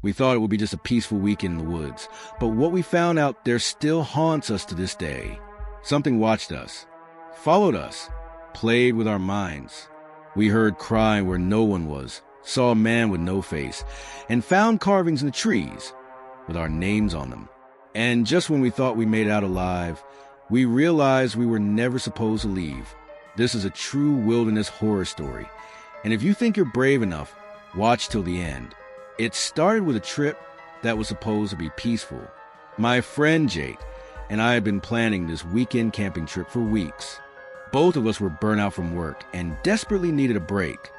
We thought it would be just a peaceful weekend in the woods, but what we found out there still haunts us to this day. Something watched us, followed us, played with our minds. We heard crying where no one was, saw a man with no face, and found carvings in the trees with our names on them. And just when we thought we made it out alive, we realized we were never supposed to leave. This is a true wilderness horror story, and if you think you're brave enough, watch till the end. It started with a trip that was supposed to be peaceful. My friend Jake and I had been planning this weekend camping trip for weeks. Both of us were burnt out from work and desperately needed a break.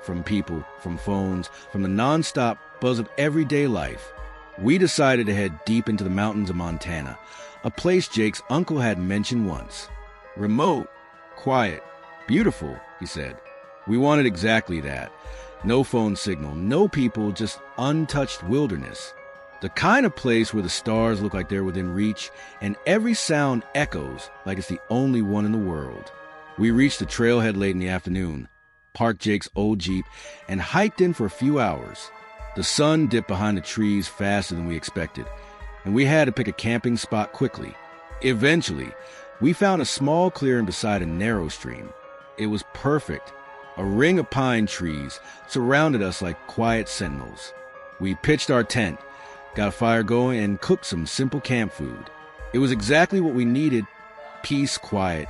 From people, from phones, from the nonstop buzz of everyday life. We decided to head deep into the mountains of Montana, a place Jake's uncle had mentioned once. Remote, quiet, beautiful, he said. We wanted exactly that. No phone signal, no people, just untouched wilderness. The kind of place where the stars look like they're within reach and every sound echoes like it's the only one in the world. We reached the trailhead late in the afternoon, parked Jake's old Jeep, and hiked in for a few hours. The sun dipped behind the trees faster than we expected, and we had to pick a camping spot quickly. Eventually, we found a small clearing beside a narrow stream. It was perfect. A ring of pine trees surrounded us like quiet sentinels. We pitched our tent, got a fire going, and cooked some simple camp food. It was exactly what we needed: peace, quiet,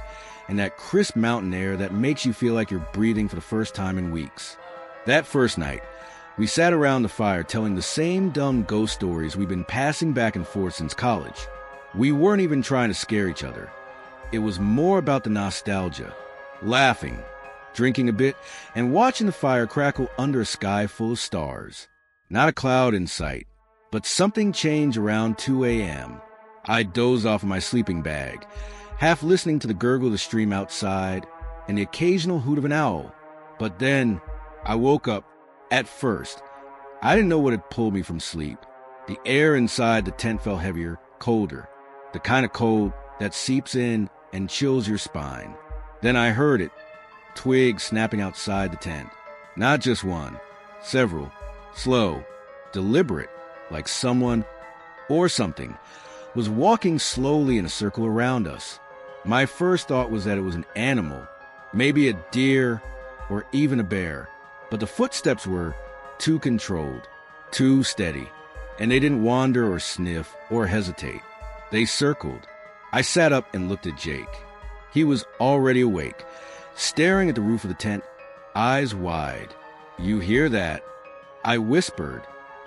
and that crisp mountain air that makes you feel like you're breathing for the first time in weeks. That first night, we sat around the fire telling the same dumb ghost stories we've been passing back and forth since college. We weren't even trying to scare each other. It was more about the nostalgia, laughing, drinking a bit, and watching the fire crackle under a sky full of stars. Not a cloud in sight, but something changed around 2 a.m. I dozed off in my sleeping bag, half listening to the gurgle of the stream outside and the occasional hoot of an owl. But then I woke up. At first, I didn't know what had pulled me from sleep. The air inside the tent felt heavier, colder, the kind of cold that seeps in and chills your spine. Then I heard it, twigs snapping outside the tent. Not just one, several, slow, deliberate, like someone or something was walking slowly in a circle around us. My first thought was that it was an animal, maybe a deer or even a bear, but the footsteps were too controlled, too steady, and they didn't wander or sniff or hesitate. They circled. I sat up and looked at Jake. He was already awake, staring at the roof of the tent, eyes wide. "You hear that?" I whispered.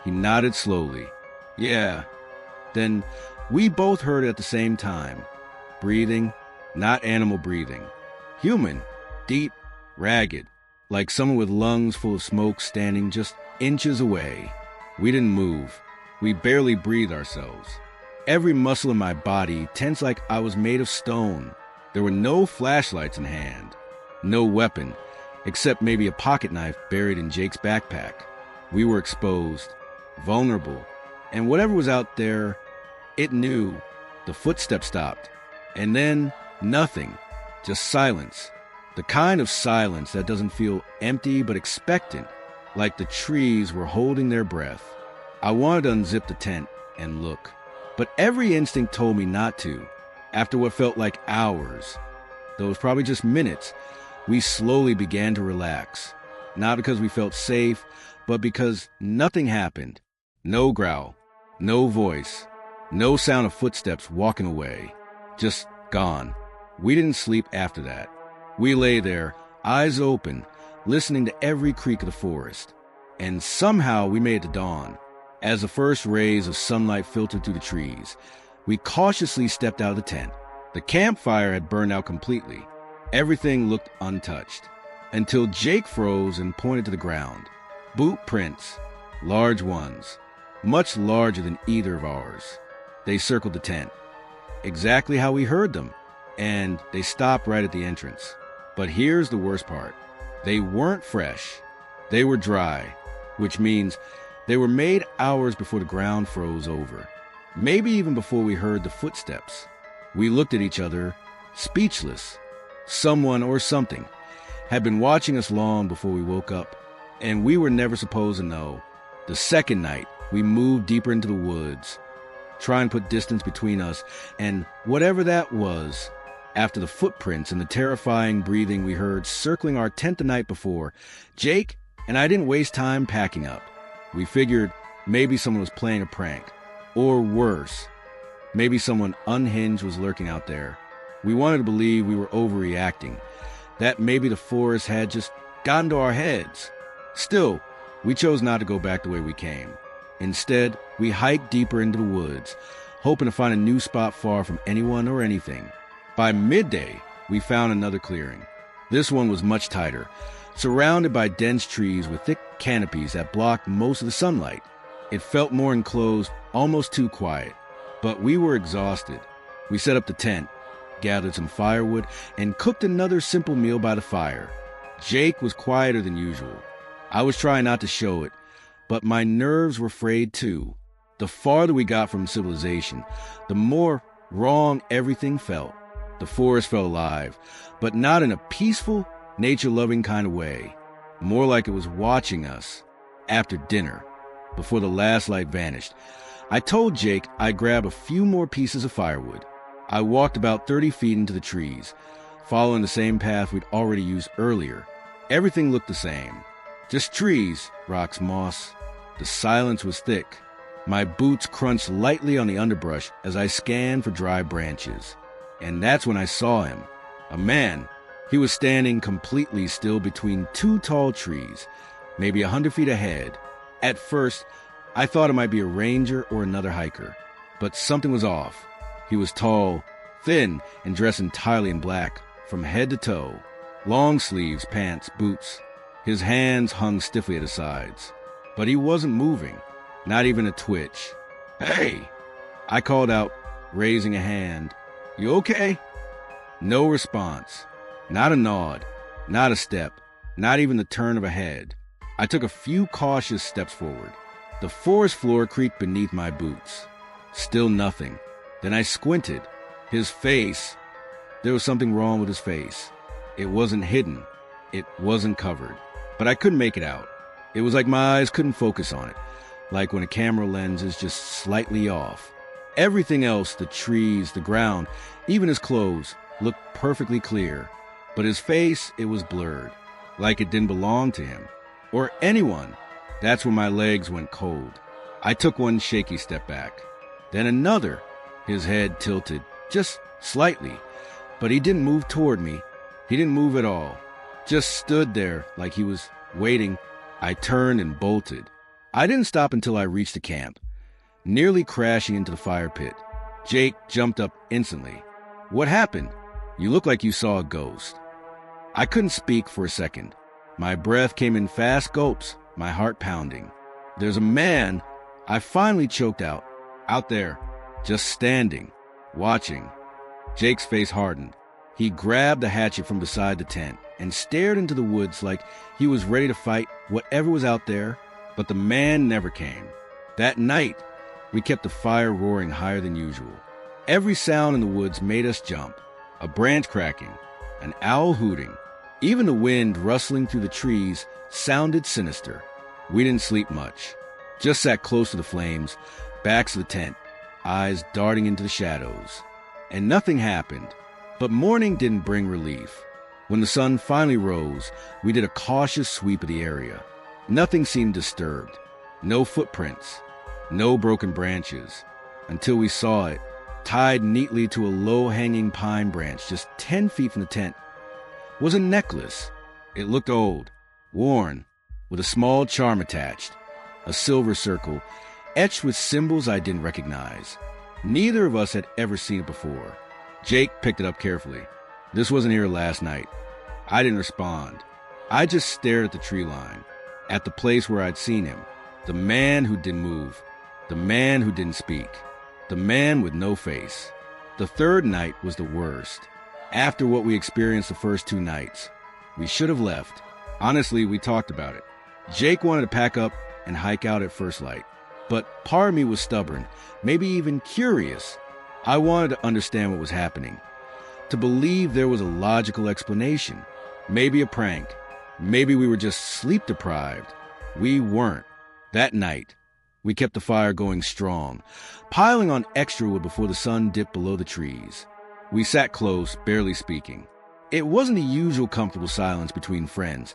He nodded slowly. "Yeah." Then we both heard it at the same time. Breathing, not animal breathing. Human, deep, ragged, like someone with lungs full of smoke standing just inches away. We didn't move. We barely breathed ourselves. Every muscle in my body tensed like I was made of stone. There were no flashlights in hand, no weapon, except maybe a pocket knife buried in Jake's backpack. We were exposed, vulnerable, and whatever was out there, it knew. The footsteps stopped, and then nothing, just silence. The kind of silence that doesn't feel empty but expectant, like the trees were holding their breath. I wanted to unzip the tent and look, but every instinct told me not to. After what felt like hours, though it was probably just minutes, we slowly began to relax. Not because we felt safe, but because nothing happened. No growl, no voice, no sound of footsteps walking away. Just gone. We didn't sleep after that. We lay there, eyes open, listening to every creak of the forest. And somehow we made it to dawn. As the first rays of sunlight filtered through the trees, we cautiously stepped out of the tent. The campfire had burned out completely. Everything looked untouched. Until Jake froze and pointed to the ground. Boot prints, large ones, much larger than either of ours. They circled the tent, exactly how we heard them, and they stopped right at the entrance. But here's the worst part. They weren't fresh. They were dry, which means they were made hours before the ground froze over. Maybe even before we heard the footsteps. We looked at each other, speechless. Someone or something had been watching us long before we woke up, and we were never supposed to know. The second night, We moved deeper into the woods, trying to put distance between us and whatever that was. After the footprints and the terrifying breathing we heard circling our tent the night before, Jake and I didn't waste time packing up. We figured maybe someone was playing a prank. Or worse, maybe someone unhinged was lurking out there. We wanted to believe we were overreacting, that maybe the forest had just gotten to our heads. Still, we chose not to go back the way we came. Instead, we hiked deeper into the woods, hoping to find a new spot far from anyone or anything. By midday, we found another clearing. This one was much tighter, surrounded by dense trees with thick canopies that blocked most of the sunlight. It felt more enclosed, almost too quiet. But we were exhausted. We set up the tent, gathered some firewood, and cooked another simple meal by the fire. Jake was quieter than usual. I was trying not to show it, but my nerves were frayed too. The farther we got from civilization, the more wrong everything felt. The forest felt alive, but not in a peaceful, nature-loving kind of way. More like it was watching us. After dinner, before the last light vanished, I told Jake I'd grab a few more pieces of firewood. I walked about 30 feet into the trees, following the same path we'd already used earlier. Everything looked the same. Just trees, rocks, moss. The silence was thick. My boots crunched lightly on the underbrush as I scanned for dry branches. And that's when I saw him. A man. He was standing completely still between two tall trees, maybe 100 feet ahead. At first, I thought it might be a ranger or another hiker. But something was off. He was tall, thin, and dressed entirely in black, from head to toe. Long sleeves, pants, boots. His hands hung stiffly at his sides. But he wasn't moving, not even a twitch. "Hey!" I called out, raising a hand. "You okay?" No response. Not a nod, not a step, not even the turn of a head. I took a few cautious steps forward. The forest floor creaked beneath my boots. Still nothing. Then I squinted. His face. There was something wrong with his face. It wasn't hidden. It wasn't covered. But I couldn't make it out. It was like my eyes couldn't focus on it, like when a camera lens is just slightly off. Everything else, the trees, the ground, even his clothes, looked perfectly clear. But his face, it was blurred, like it didn't belong to him. Or anyone. That's when my legs went cold. I took one shaky step back. Then another. His head tilted, just slightly. But he didn't move toward me. He didn't move at all. Just stood there like he was waiting. I turned and bolted. I didn't stop until I reached the camp, nearly crashing into the fire pit. Jake jumped up instantly. "What happened? You look like you saw a ghost." I couldn't speak for a second. My breath came in fast gulps, my heart pounding. "There's a man," I finally choked out there, just standing, watching. Jake's face hardened. He grabbed the hatchet from beside the tent and stared into the woods like he was ready to fight whatever was out there, but the man never came. That night, we kept the fire roaring higher than usual. Every sound in the woods made us jump. A branch cracking, an owl hooting, even the wind rustling through the trees sounded sinister. We didn't sleep much, just sat close to the flames, backs to the tent, eyes darting into the shadows. And nothing happened, but morning didn't bring relief. When the sun finally rose, we did a cautious sweep of the area. Nothing seemed disturbed. No footprints, no broken branches, until we saw it, tied neatly to a low-hanging pine branch just 10 feet from the tent, was a necklace. It looked old, worn, with a small charm attached, a silver circle, etched with symbols I didn't recognize. Neither of us had ever seen it before. Jake picked it up carefully. This wasn't here last night. I didn't respond. I just stared at the tree line, at the place where I'd seen him, the man who didn't move, the man who didn't speak, the man with no face. The third night was the worst. After what we experienced the first 2 nights, we should have left. Honestly, we talked about it. Jake wanted to pack up and hike out at first light, but part of me was stubborn, maybe even curious. I wanted to understand what was happening, to believe there was a logical explanation. Maybe a prank. Maybe we were just sleep deprived. We weren't. That night, We kept the fire going strong, piling on extra wood before the sun dipped below the trees. We sat close, barely speaking. It wasn't the usual comfortable silence between friends.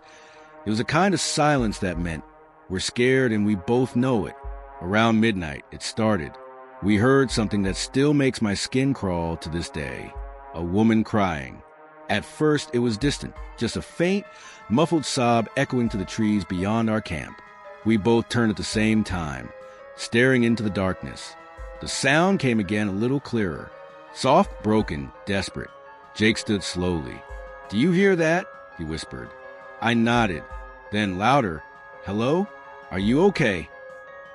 It was a kind of silence that meant we're scared and we both know it. Around midnight, it started. We heard something that still makes my skin crawl to this day. A woman crying. At first, it was distant, just a faint, muffled sob echoing to the trees beyond our camp. We both turned at the same time, staring into the darkness. The sound came again a little clearer. Soft, broken, desperate. Jake stood slowly. "Do you hear that?" he whispered. I nodded. Then louder, "Hello? Are you okay?"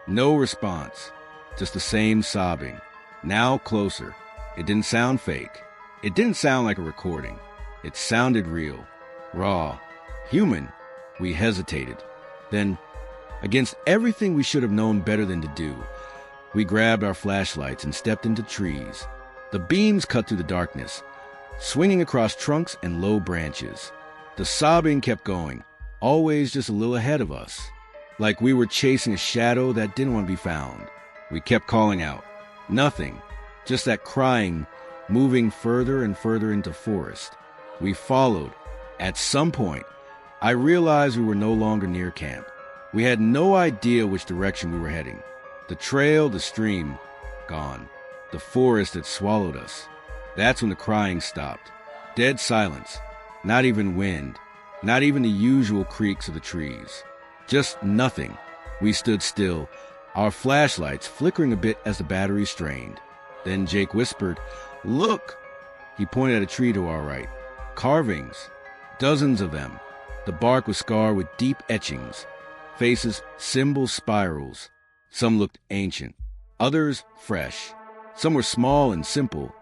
No response. Just the same sobbing. Now closer. It didn't sound fake. It didn't sound like a recording. It sounded real. Raw. Human. We hesitated. Then, against everything we should have known better than to do, we grabbed our flashlights and stepped into trees. The beams cut through the darkness, swinging across trunks and low branches. The sobbing kept going, always just a little ahead of us, like we were chasing a shadow that didn't want to be found. We kept calling out. Nothing, just that crying, moving further and further into forest. We followed. At some point, I realized we were no longer near camp. We had no idea which direction we were heading. The trail, the stream, gone. The forest had swallowed us. That's when the crying stopped. Dead silence. Not even wind. Not even the usual creaks of the trees. Just nothing. We stood still, our flashlights flickering a bit as the battery strained. Then Jake whispered, "Look!" He pointed at a tree to our right. Carvings. Dozens of them. The bark was scarred with deep etchings. Faces, symbols, spirals. Some looked ancient. Others fresh. Some were small and simple.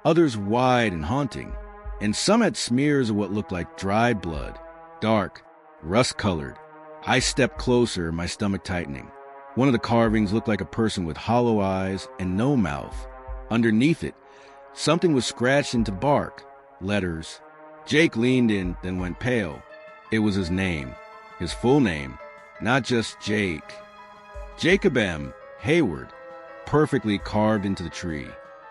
Others wide and haunting. And some had smears of what looked like dried blood. Dark. Rust-colored. I stepped closer, my stomach tightening. One of the carvings looked like a person with hollow eyes and no mouth. Underneath it, something was scratched into bark. Letters. Jake leaned in, then went pale. It was his name. His full name. Not just Jake. Jacob M. Hayward. Perfectly carved into the tree.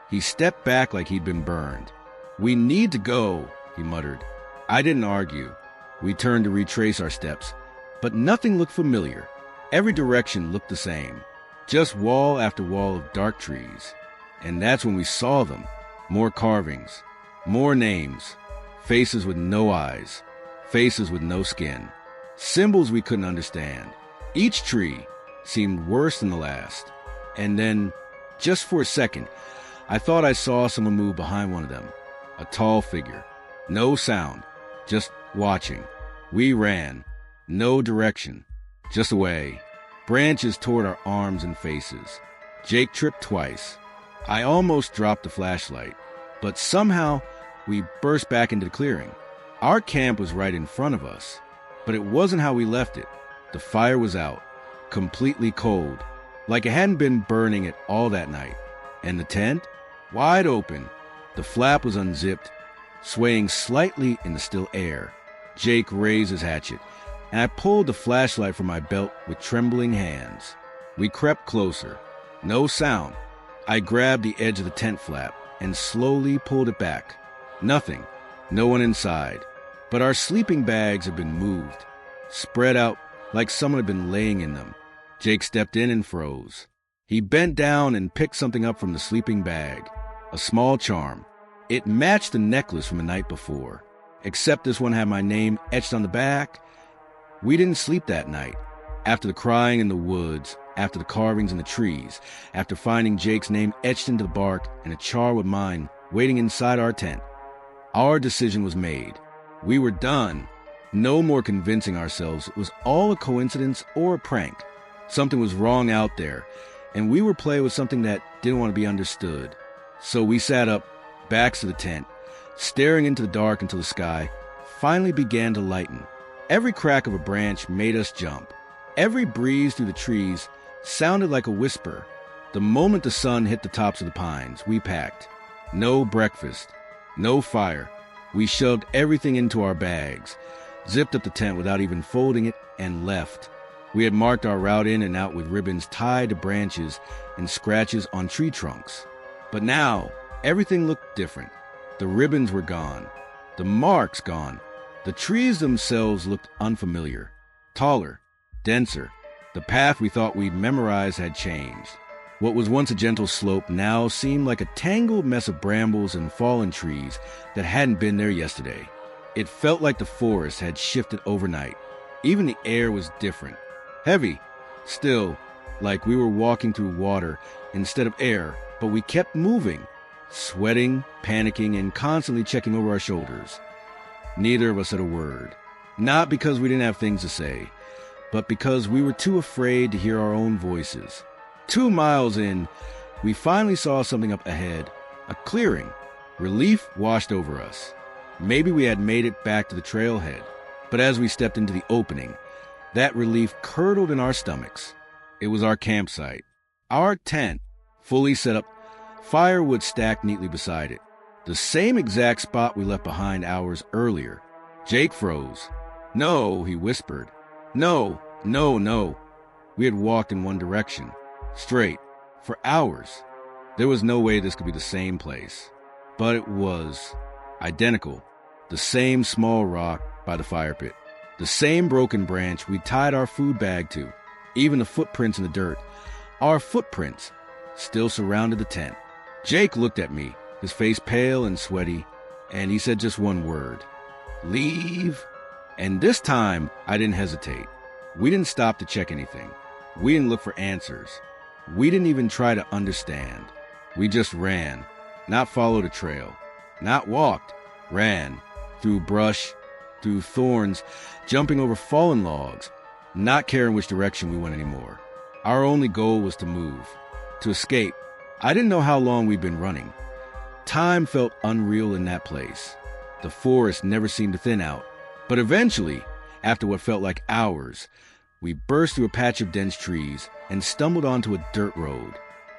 He stepped back like he'd been burned. "We need to go," he muttered. I didn't argue. We turned to retrace our steps, but nothing looked familiar. Every direction looked the same. Just wall after wall of dark trees. And that's when we saw them. More carvings. More names. Faces with no eyes. Faces with no skin. Symbols we couldn't understand. Each tree seemed worse than the last. And then, just for a second, I thought I saw someone move behind one of them. A tall figure. No sound. Just watching. We ran. No direction. Just away. Branches toward our arms and faces. Jake tripped twice. I almost dropped the flashlight. But somehow, we burst back into the clearing. Our camp was right in front of us. But it wasn't how we left it. The fire was out. Completely cold. Like it hadn't been burning at all that night. And the tent? Wide open. The flap was unzipped, swaying slightly in the still air. Jake raised his hatchet, and I pulled the flashlight from my belt with trembling hands. We crept closer. No sound. I grabbed the edge of the tent flap and slowly pulled it back. Nothing. No one inside. But our sleeping bags had been moved, spread out like someone had been laying in them. Jake stepped in and froze. He bent down and picked something up from the sleeping bag. A small charm. It matched the necklace from the night before, except this one had my name etched on the back. We didn't sleep that night. After the crying in the woods, after the carvings in the trees, after finding Jake's name etched into the bark and a char with mine waiting inside our tent, our decision was made. We were done. No more convincing ourselves it was all a coincidence or a prank. Something was wrong out there, and we were playing with something that didn't want to be understood. So we sat up, backs to the tent, staring into the dark until the sky finally began to lighten. Every crack of a branch made us jump. Every breeze through the trees sounded like a whisper. The moment the sun hit the tops of the pines, we packed. No breakfast, no fire. We shoved everything into our bags, zipped up the tent without even folding it, and left. We had marked our route in and out with ribbons tied to branches and scratches on tree trunks. But now, everything looked different. The ribbons were gone. The marks gone. The trees themselves looked unfamiliar. Taller. Denser. The path we thought we'd memorized had changed. What was once a gentle slope now seemed like a tangled mess of brambles and fallen trees that hadn't been there yesterday. It felt like the forest had shifted overnight. Even the air was different. Heavy. Still, like we were walking through water instead of air, but we kept moving, sweating, panicking, and constantly checking over our shoulders. Neither of us said a word. Not because we didn't have things to say, but because we were too afraid to hear our own voices. 2 miles in, we finally saw something up ahead, a clearing. Relief washed over us. Maybe we had made it back to the trailhead, but as we stepped into the opening, that relief curdled in our stomachs. It was our campsite. Our tent, fully set up, firewood stacked neatly beside it. The same exact spot we left behind hours earlier. Jake froze. "No," he whispered. "No, no, no." We had walked in one direction. Straight. For hours. There was no way this could be the same place. But it was. Identical. The same small rock by the fire pit. The same broken branch we tied our food bag to. Even the footprints in the dirt. Our footprints still surrounded the tent. Jake looked at me, his face pale and sweaty, and he said just one word. "Leave." And this time, I didn't hesitate. We didn't stop to check anything. We didn't look for answers. We didn't even try to understand. We just ran. Not followed a trail. Not walked. Ran. Through brush, through thorns, jumping over fallen logs, not caring which direction we went anymore. Our only goal was to move, to escape. I didn't know how long we'd been running. Time felt unreal in that place. The forest never seemed to thin out. But eventually, after what felt like hours, we burst through a patch of dense trees and stumbled onto a dirt road.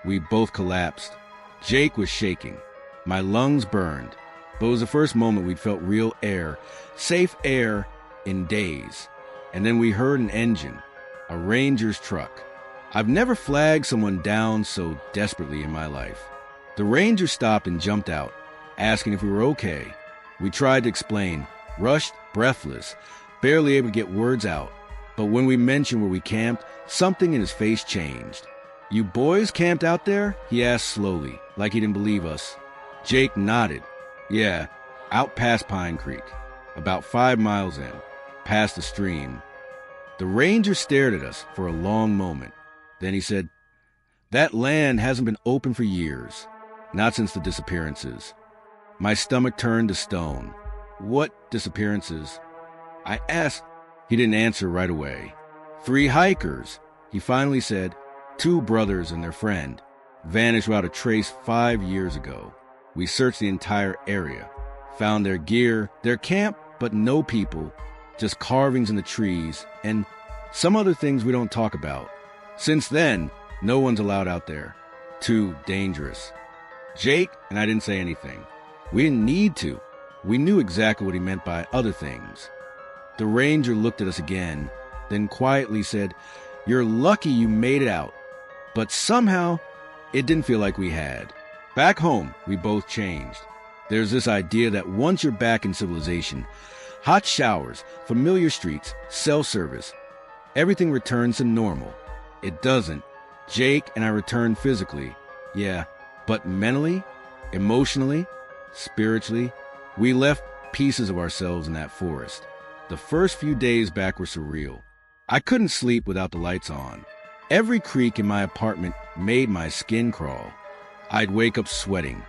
We both collapsed. Jake was shaking. My lungs burned. But it was the first moment we'd felt real air, safe air, in days. And then we heard an engine, a ranger's truck. I've never flagged someone down so desperately in my life. The ranger stopped and jumped out, asking if we were okay. We tried to explain, rushed, breathless, barely able to get words out. But when we mentioned where we camped, something in his face changed. "You boys camped out there?" he asked slowly, like he didn't believe us. Jake nodded. "Yeah, out past Pine Creek, about 5 miles in, past the stream." The ranger stared at us for a long moment. Then he said, "That land hasn't been open for years, not since the disappearances." My stomach turned to stone. "What disappearances?" I asked. He didn't answer right away. "3 hikers," he finally said. 2 brothers and their friend. Vanished without a trace 5 years ago. We searched the entire area. Found their gear, their camp, but no people. Just carvings in the trees and some other things we don't talk about. Since then, no one's allowed out there. Too dangerous. Jake and I didn't say anything. We didn't need to. We knew exactly what he meant by other things. The ranger looked at us again, then quietly said, "You're lucky you made it out." But somehow, it didn't feel like we had. Back home, we both changed. There's this idea that once you're back in civilization, hot showers, familiar streets, cell service, everything returns to normal. It doesn't. Jake and I returned physically, yeah, but mentally, emotionally, spiritually, we left pieces of ourselves in that forest. The first few days back were surreal. I couldn't sleep without the lights on. Every creak in my apartment made my skin crawl. I'd wake up sweating,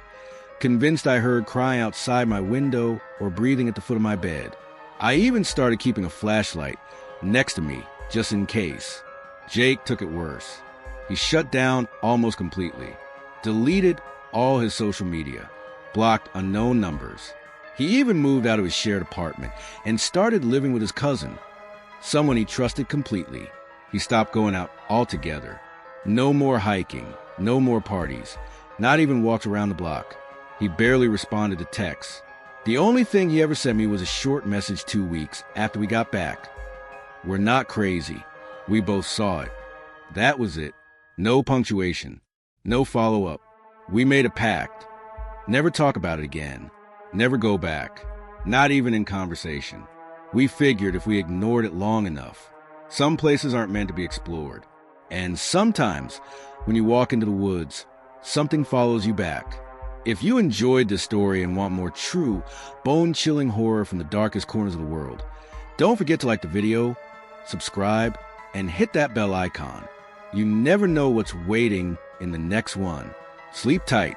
convinced I heard crying outside my window or breathing at the foot of my bed. I even started keeping a flashlight next to me, just in case. Jake took it worse. He shut down almost completely, deleted all his social media, blocked unknown numbers. He even moved out of his shared apartment and started living with his cousin, someone he trusted completely. He stopped going out altogether. No more hiking, no more parties, not even walks around the block. He barely responded to texts. The only thing he ever sent me was a short message 2 weeks after we got back. "We're not crazy. We both saw it. That was it. No punctuation. No follow-up. We made a pact. Never talk about it again. Never go back. Not even in conversation. We figured if we ignored it long enough, some places aren't meant to be explored. And sometimes, when you walk into the woods, something follows you back. If you enjoyed this story and want more true, bone-chilling horror from the darkest corners of the world, don't forget to like the video, subscribe, and hit that bell icon. You never know what's waiting in the next one. Sleep tight.